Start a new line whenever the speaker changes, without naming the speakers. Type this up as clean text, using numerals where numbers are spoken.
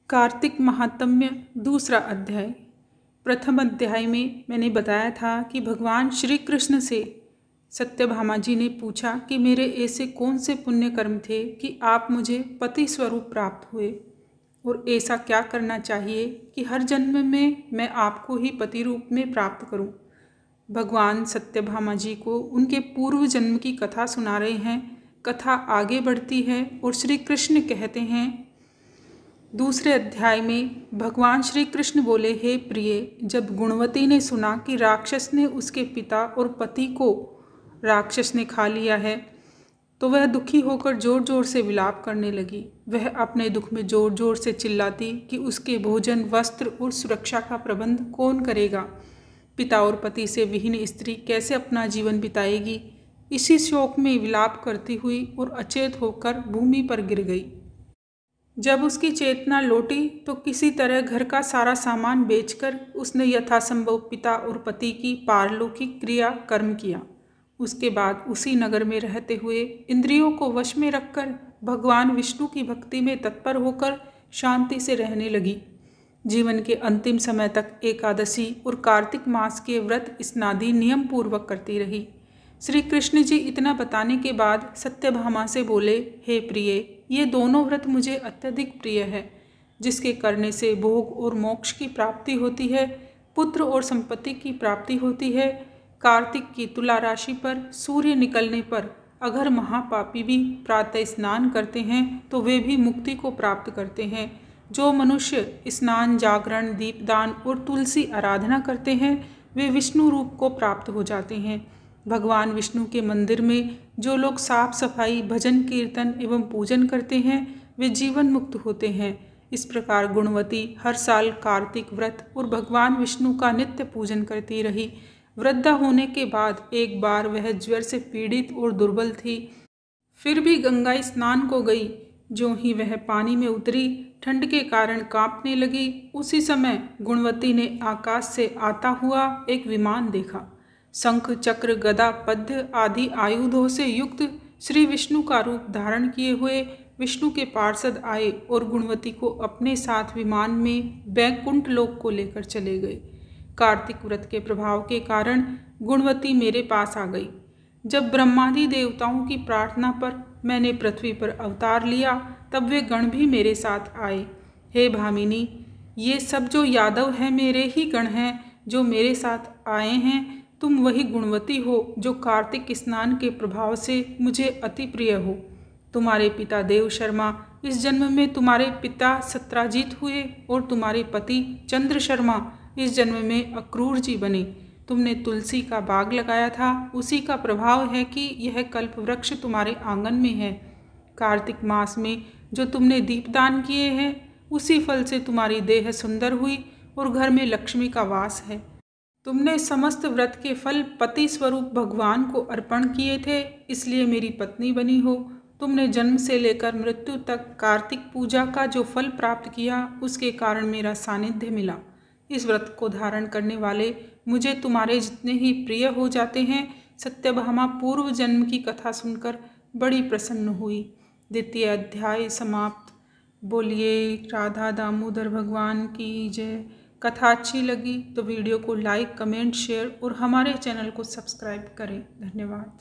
कार्तिक महात्म्य दूसरा अध्याय। प्रथम अध्याय में मैंने बताया था कि भगवान श्री कृष्ण से सत्यभामा जी ने पूछा कि मेरे ऐसे कौन से पुण्य कर्म थे कि आप मुझे पति स्वरूप प्राप्त हुए, और ऐसा क्या करना चाहिए कि हर जन्म में मैं आपको ही पति रूप में प्राप्त करूं। भगवान सत्यभामा जी को उनके पूर्व जन्म की कथा सुना रहे हैं। कथा आगे बढ़ती है और श्री कृष्ण कहते हैं, दूसरे अध्याय में भगवान श्री कृष्ण बोले, हे प्रिय, जब गुणवती ने सुना कि राक्षस ने उसके पिता और पति को राक्षस ने खा लिया है, तो वह दुखी होकर जोर जोर से विलाप करने लगी। वह अपने दुख में जोर जोर से चिल्लाती कि उसके भोजन, वस्त्र और सुरक्षा का प्रबंध कौन करेगा। पिता और पति से विहीन स्त्री कैसे अपना जीवन बिताएगी। इसी शोक में विलाप करती हुई और अचेत होकर भूमि पर गिर गई। जब उसकी चेतना लौटी तो किसी तरह घर का सारा सामान बेचकर उसने यथासंभव पिता और पति की पारलौकिक क्रिया कर्म किया। उसके बाद उसी नगर में रहते हुए इंद्रियों को वश में रखकर भगवान विष्णु की भक्ति में तत्पर होकर शांति से रहने लगी। जीवन के अंतिम समय तक एकादशी और कार्तिक मास के व्रत स्नादि नियम पूर्वक करती रही। श्री कृष्ण जी इतना बताने के बाद सत्यभामा से बोले, हे प्रिय, ये दोनों व्रत मुझे अत्यधिक प्रिय है, जिसके करने से भोग और मोक्ष की प्राप्ति होती है, पुत्र और संपत्ति की प्राप्ति होती है। कार्तिक की तुला राशि पर सूर्य निकलने पर अगर महापापी भी प्रातः स्नान करते हैं तो वे भी मुक्ति को प्राप्त करते हैं। जो मनुष्य स्नान, जागरण, दीपदान और तुलसी आराधना करते हैं वे विष्णु रूप को प्राप्त हो जाते हैं। भगवान विष्णु के मंदिर में जो लोग साफ सफाई, भजन, कीर्तन एवं पूजन करते हैं वे जीवन मुक्त होते हैं। इस प्रकार गुणवती हर साल कार्तिक व्रत और भगवान विष्णु का नित्य पूजन करती रही। वृद्धा होने के बाद एक बार वह ज्वर से पीड़ित और दुर्बल थी, फिर भी गंगा स्नान को गई। जो ही वह पानी में उतरी, ठंड के कारण कांपने लगी। उसी समय गुणवती ने आकाश से आता हुआ एक विमान देखा। शंख, चक्र, गदा, पद्य आदि आयुधों से युक्त श्री विष्णु का रूप धारण किए हुए विष्णु के पार्षद आए और गुणवती को अपने साथ विमान में बैकुंठ लोक को लेकर चले गए। कार्तिक व्रत के प्रभाव के कारण गुणवती मेरे पास आ गई। जब ब्रह्मादि देवताओं की प्रार्थना पर मैंने पृथ्वी पर अवतार लिया, तब वे गण भी मेरे साथ आए। हे भामिनी, ये सब जो यादव हैं मेरे ही गण हैं जो मेरे साथ आए हैं। तुम वही गुणवती हो जो कार्तिक स्नान के प्रभाव से मुझे अति प्रिय हो। तुम्हारे पिता देव शर्मा इस जन्म में तुम्हारे पिता सत्राजित हुए और तुम्हारे पति चंद्र शर्मा इस जन्म में अक्रूर जी बने। तुमने तुलसी का बाग लगाया था, उसी का प्रभाव है कि यह कल्प वृक्ष तुम्हारे आंगन में है। कार्तिक मास में जो तुमने दीपदान किए हैं उसी फल से तुम्हारी देह सुंदर हुई और घर में लक्ष्मी का वास है। तुमने समस्त व्रत के फल पति स्वरूप भगवान को अर्पण किए थे, इसलिए मेरी पत्नी बनी हो। तुमने जन्म से लेकर मृत्यु तक कार्तिक पूजा का जो फल प्राप्त किया, उसके कारण मेरा सानिध्य मिला। इस व्रत को धारण करने वाले मुझे तुम्हारे जितने ही प्रिय हो जाते हैं। सत्यभामा पूर्व जन्म की कथा सुनकर बड़ी प्रसन्न हुई। द्वितीय अध्याय समाप्त। बोलिए राधा दामोदर भगवान की जय। कथा अच्छी लगी तो वीडियो को लाइक, कमेंट, शेयर और हमारे चैनल को सब्सक्राइब करें। धन्यवाद।